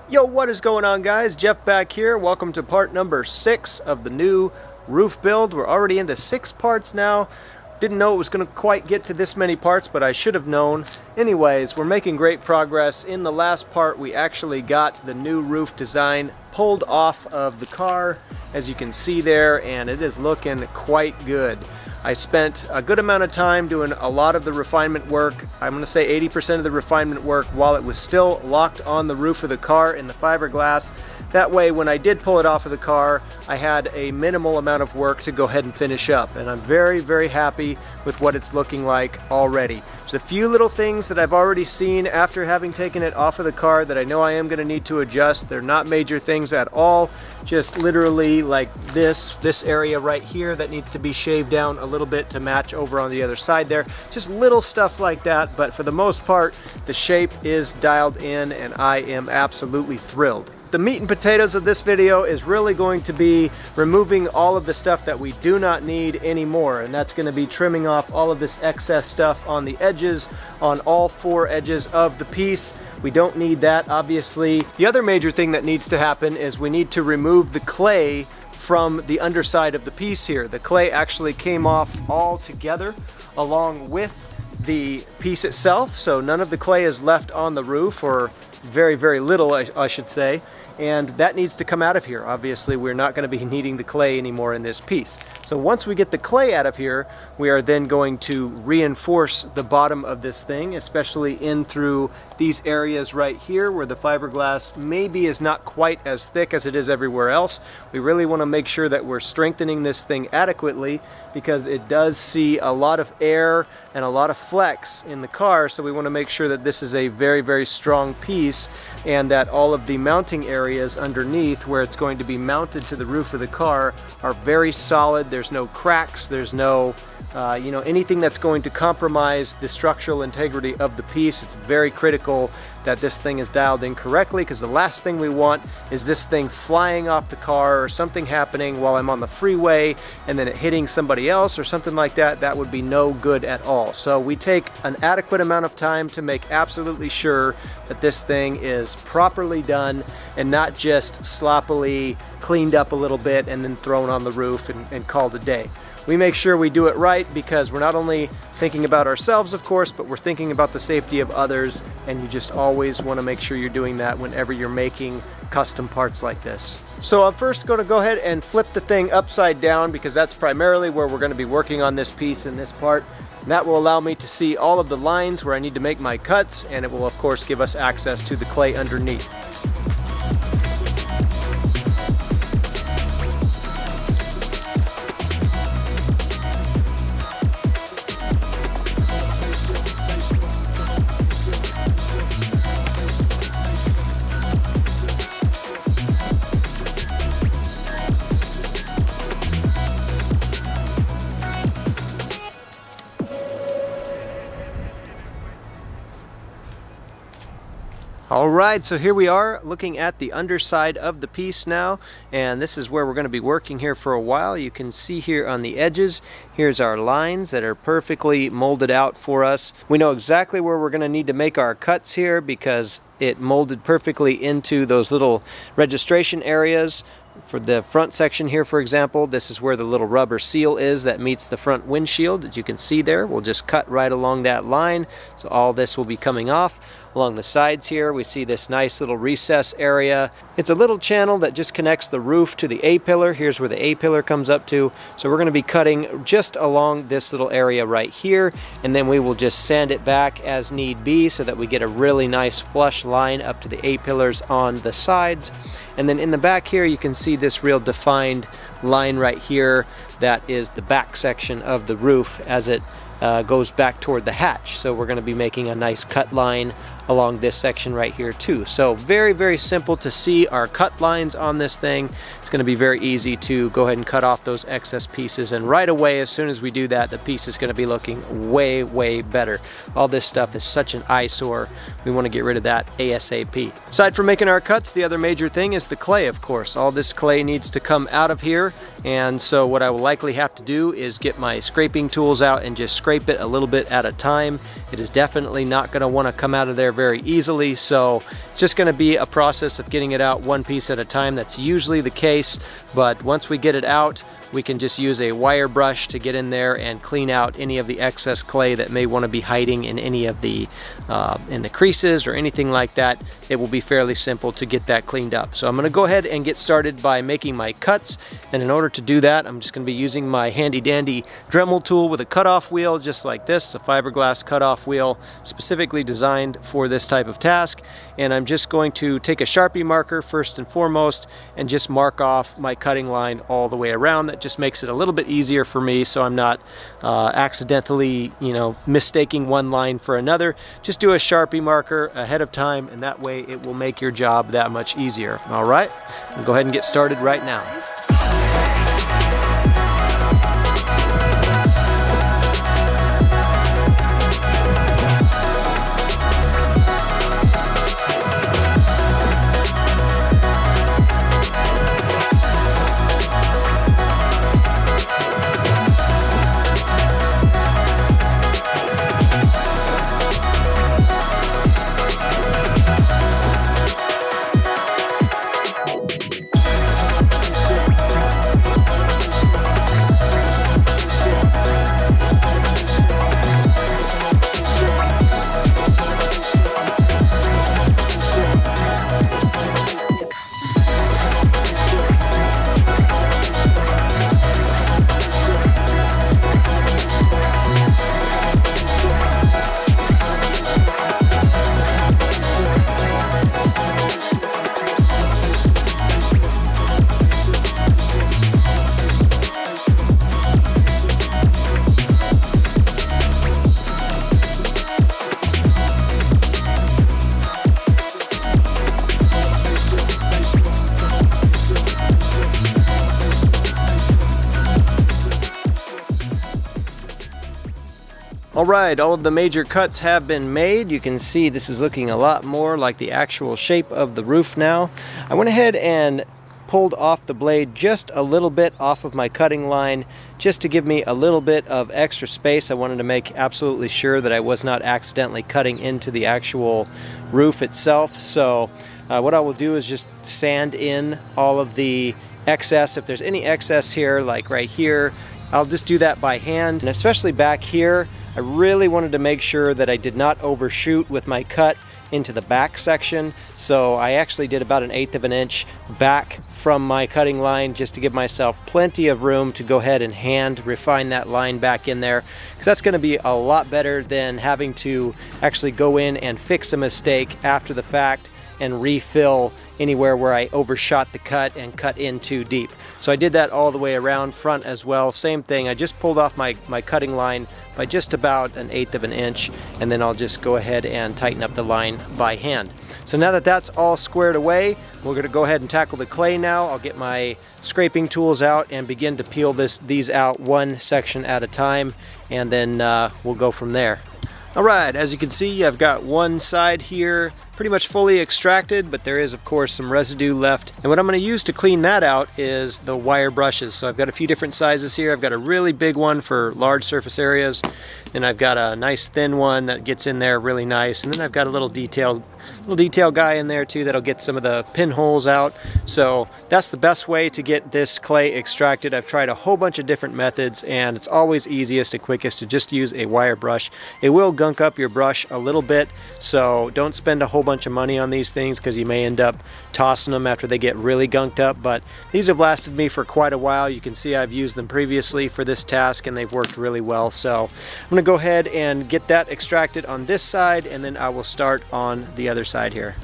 Yo, what is going on, guys? Jeff back here. Welcome to part number 6 of the new roof build. We're already into 6 parts now. Didn't know it was going to quite get to this many parts, but I should have known. Anyways, we're making great progress. In the last part, we actually got the new roof design pulled off of the car, as you can see there, and it is looking quite good. I spent a good amount of time doing a lot of the refinement work. I'm going to say 80% of the refinement work while it was still locked on the roof of the car in the fiberglass. That way, when I did pull it off of the car, I had a minimal amount of work to go ahead and finish up. And I'm very, very happy with what it's looking like already. There's a few little things that I've already seen after having taken it off of the car that I know I am going to need to adjust. They're not major things at all. Just literally like this area right here that needs to be shaved down a little bit to match over on the other side there. Just little stuff like that, but for the most part, the shape is dialed in and I am absolutely thrilled. The meat and potatoes of this video is really going to be removing all of the stuff that we do not need anymore, and that's going to be trimming off all of this excess stuff on the edges, on all 4 edges of the piece. We don't need that, obviously. The other major thing that needs to happen is we need to remove the clay from the underside of the piece here. The clay actually came off all together along with the piece itself, so none of the clay is left on the roof, or very, very little, I should say. And that needs to come out of here. Obviously, we're not going to be needing the clay anymore in this piece. So once we get the clay out of here, we are then going to reinforce the bottom of this thing, especially in through these areas right here where the fiberglass maybe is not quite as thick as it is everywhere else. We really want to make sure that we're strengthening this thing adequately because it does see a lot of air and a lot of flex in the car, so we want to make sure that this is a very, very strong piece and that all of the mounting areas underneath where it's going to be mounted to the roof of the car are very solid. There's no cracks, there's no anything that's going to compromise the structural integrity of the piece. It's very critical that this thing is dialed in correctly, because the last thing we want is this thing flying off the car or something happening while I'm on the freeway and then it hitting somebody else or something like that. That would be no good at all. So we take an adequate amount of time to make absolutely sure that this thing is properly done and not just sloppily cleaned up a little bit and then thrown on the roof and called a day. We make sure we do it right because we're not only thinking about ourselves, of course, but we're thinking about the safety of others, and you just always want to make sure you're doing that whenever you're making custom parts like this. So I'm first going to go ahead and flip the thing upside down because that's primarily where we're going to be working on this piece in this part. And that will allow me to see all of the lines where I need to make my cuts, and it will of course give us access to the clay underneath. Alright, so here we are looking at the underside of the piece now, and this is where we're going to be working here for a while. You can see here on the edges, here's our lines that are perfectly molded out for us. We know exactly where we're going to need to make our cuts here because it molded perfectly into those little registration areas. For the front section here, for example, this is where the little rubber seal is that meets the front windshield that you can see there. We'll just cut right along that line, so all this will be coming off. Along the sides here, we see this nice little recess area. It's a little channel that just connects the roof to the A-pillar. Here's where the A-pillar comes up to. So we're going to be cutting just along this little area right here, and then we will just sand it back as need be so that we get a really nice flush line up to the A-pillars on the sides. And then in the back here, you can see this real defined line right here. That is the back section of the roof as it goes back toward the hatch. So we're going to be making a nice cut line along this section right here too. So very, very simple to see our cut lines on this thing. It's going to be very easy to go ahead and cut off those excess pieces, and right away as soon as we do that, the piece is going to be looking way, way better. All this stuff is such an eyesore. We want to get rid of that ASAP. Aside from making our cuts, the other major thing is the clay, of course. All this clay needs to come out of here And so what I will likely have to do is get my scraping tools out and just scrape it a little bit at a time. It is definitely not going to want to come out of there very easily, so it's just going to be a process of getting it out one piece at a time. That's usually the case, but once we get it out, we can just use a wire brush to get in there and clean out any of the excess clay that may want to be hiding in any of the in the creases or anything like that. It will be fairly simple to get that cleaned up. So I'm going to go ahead and get started by making my cuts, and in order to do that, I'm just going to be using my handy dandy Dremel tool with a cutoff wheel just like this, a fiberglass cutoff wheel specifically designed for this type of task. And I'm just going to take a Sharpie marker first and foremost and just mark off my cutting line all the way around. That just makes it a little bit easier for me, so I'm not accidentally, mistaking one line for another. Just do a Sharpie marker ahead of time, and that way it will make your job that much easier. All right, we'll go ahead and get started right now. Alright, all of the major cuts have been made. You can see this is looking a lot more like the actual shape of the roof now. I went ahead and pulled off the blade just a little bit off of my cutting line just to give me a little bit of extra space. I wanted to make absolutely sure that I was not accidentally cutting into the actual roof itself. So what I will do is just sand in all of the excess. If there's any excess here, like right here, I'll just do that by hand. And especially back here, I really wanted to make sure that I did not overshoot with my cut into the back section. So I actually did about 1/8 of an inch back from my cutting line just to give myself plenty of room to go ahead and hand refine that line back in there, because that's going to be a lot better than having to actually go in and fix a mistake after the fact and refill anywhere where I overshot the cut and cut in too deep. So I did that all the way around, front as well. Same thing, I just pulled off my cutting line by just about 1/8 of an inch, and then I'll just go ahead and tighten up the line by hand. So now that that's all squared away, we're going to go ahead and tackle the clay now. I'll get my scraping tools out and begin to peel these out one section at a time, and then we'll go from there. Alright, as you can see, I've got one side here pretty much fully extracted, but there is of course some residue left. And what I'm going to use to clean that out is the wire brushes. So I've got a few different sizes here. I've got a really big one for large surface areas, then I've got a nice thin one that gets in there really nice, and then I've got a little detail guy in there too that'll get some of the pinholes out. So that's the best way to get this clay extracted. I've tried a whole bunch of different methods, and it's always easiest and quickest to just use a wire brush. It will gunk up your brush a little bit, so don't spend a whole bunch of money on these things because you may end up tossing them after they get really gunked up. But these have lasted me for quite a while. You can see I've used them previously for this task and they've worked really well. So I'm going to go ahead and get that extracted on this side, and then I will start on the other side here.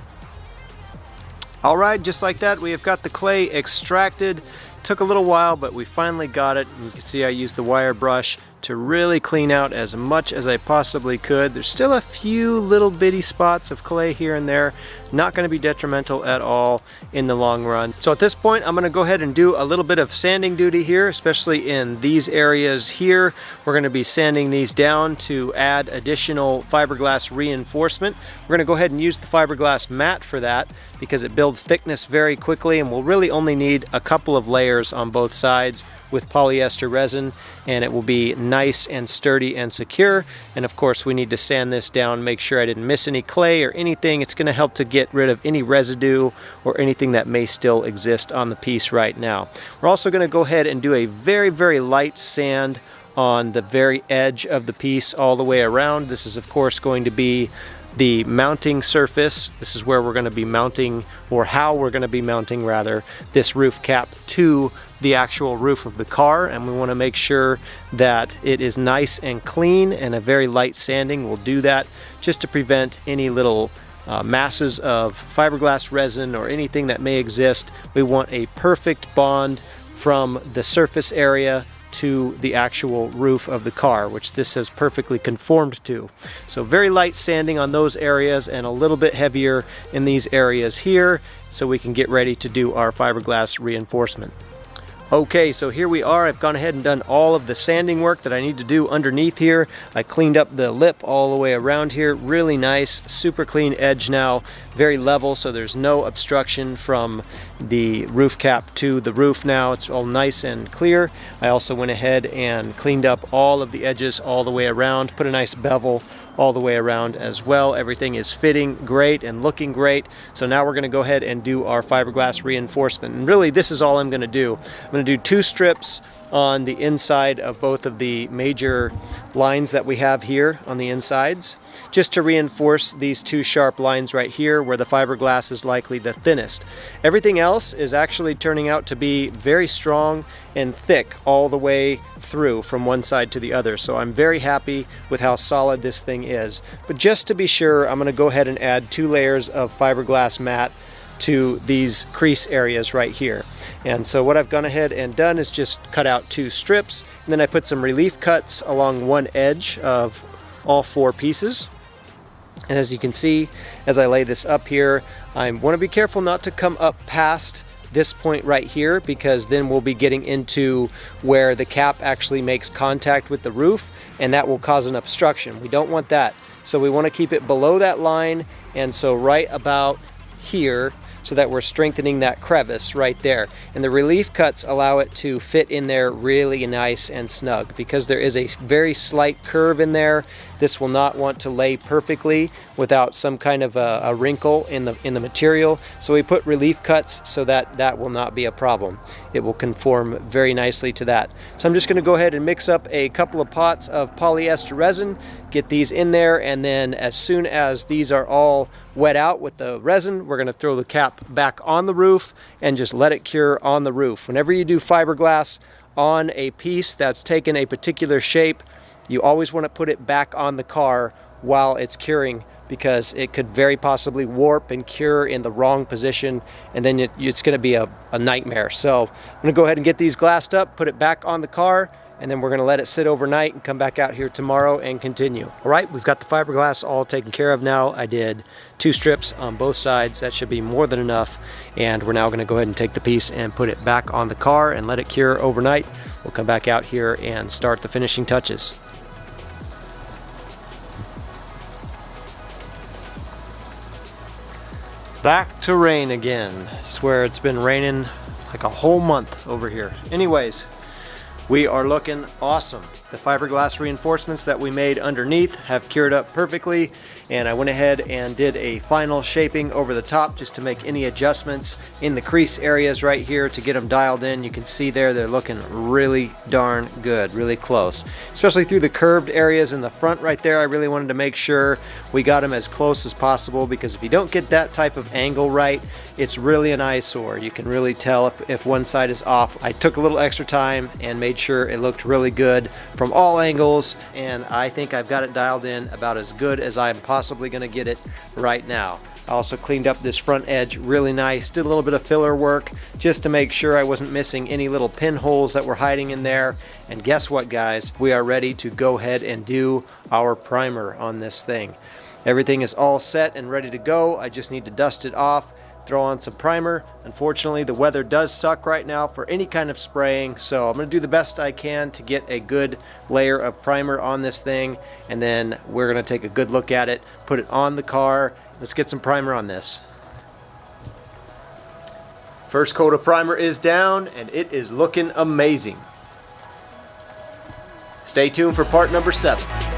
Alright, just like that, we have got the clay extracted. Took a little while, but we finally got it. You can see I used the wire brush to really clean out as much as I possibly could. There's still a few little bitty spots of clay here and there, not going to be detrimental at all in the long run. So at this point, I'm going to go ahead and do a little bit of sanding duty here, especially in these areas here. We're going to be sanding these down to add additional fiberglass reinforcement. We're going to go ahead and use the fiberglass mat for that because it builds thickness very quickly, and we'll really only need a couple of layers on both sides with polyester resin, and it will be nice and sturdy and secure. And of course, we need to sand this down, make sure I didn't miss any clay or anything. It's going to help to get rid of any residue or anything that may still exist on the piece right now. We're also going to go ahead and do a very, very light sand on the very edge of the piece all the way around. This is of course going to be the mounting surface. This is where we're going to be mounting, or how we're going to be mounting rather, this roof cap to the actual roof of the car, and we want to make sure that it is nice and clean, and a very light sanding will do that just to prevent any little masses of fiberglass resin or anything that may exist. We want a perfect bond from the surface area to the actual roof of the car, which this has perfectly conformed to. So very light sanding on those areas and a little bit heavier in these areas here so we can get ready to do our fiberglass reinforcement. Okay, so here we are. I've gone ahead and done all of the sanding work that I need to do underneath here. I cleaned up the lip all the way around here. Really nice, super clean edge now. Very level, so there's no obstruction from the roof cap to the roof now. It's all nice and clear. I also went ahead and cleaned up all of the edges all the way around, put a nice bevel all the way around as well. Everything is fitting great and looking great. So now we're going to go ahead and do our fiberglass reinforcement. And really, this is all I'm going to do. I'm going to do 2 strips on the inside of both of the major lines that we have here on the insides, just to reinforce these 2 sharp lines right here where the fiberglass is likely the thinnest. Everything else is actually turning out to be very strong and thick all the way through from one side to the other. So I'm very happy with how solid this thing is. But just to be sure, I'm going to go ahead and add 2 layers of fiberglass mat to these crease areas right here. And so what I've gone ahead and done is just cut out 2 strips, and then I put some relief cuts along one edge of all 4 pieces. And as you can see, as I lay this up here, I want to be careful not to come up past this point right here, because then we'll be getting into where the cap actually makes contact with the roof, and that will cause an obstruction. We don't want that. So we want to keep it below that line, and so right about here, so that we're strengthening that crevice right there. And the relief cuts allow it to fit in there really nice and snug. Because there is a very slight curve in there, this will not want to lay perfectly without some kind of a wrinkle in the material. So we put relief cuts so that that will not be a problem. It will conform very nicely to that. So I'm just going to go ahead and mix up a couple of pots of polyester resin, get these in there, and then as soon as these are all wet out with the resin, we're going to throw the cap back on the roof and just let it cure on the roof. Whenever you do fiberglass on a piece that's taken a particular shape, you always want to put it back on the car while it's curing, because it could very possibly warp and cure in the wrong position, and then it's going to be a nightmare. So I'm going to go ahead and get these glassed up, put it back on the car, and then we're going to let it sit overnight and come back out here tomorrow and continue. All right, we've got the fiberglass all taken care of now. I did 2 strips on both sides. That should be more than enough. And we're now going to go ahead and take the piece and put it back on the car and let it cure overnight. We'll come back out here and start the finishing touches. Back to rain again. I swear it's been raining like a whole month over here. Anyways, we are looking awesome. The fiberglass reinforcements that we made underneath have cured up perfectly, and I went ahead and did a final shaping over the top just to make any adjustments in the crease areas right here to get them dialed in. You can see there they're looking really darn good, really close, especially through the curved areas in the front right there. I really wanted to make sure we got them as close as possible, because if you don't get that type of angle right, it's really an eyesore. You can really tell if one side is off. I took a little extra time and made sure it looked really good from all angles, and I think I've got it dialed in about as good as I'm possibly going to get it right now. I also cleaned up this front edge really nice, did a little bit of filler work just to make sure I wasn't missing any little pinholes that were hiding in there. And guess what, guys? We are ready to go ahead and do our primer on this thing. Everything is all set and ready to go. I just need to dust it off, throw on some primer. Unfortunately, the weather does suck right now for any kind of spraying, so I'm going to do the best I can to get a good layer of primer on this thing, and then we're going to take a good look at it, put it on the car. Let's get some primer on this. First coat of primer is down, and it is looking amazing. Stay tuned for part number 7.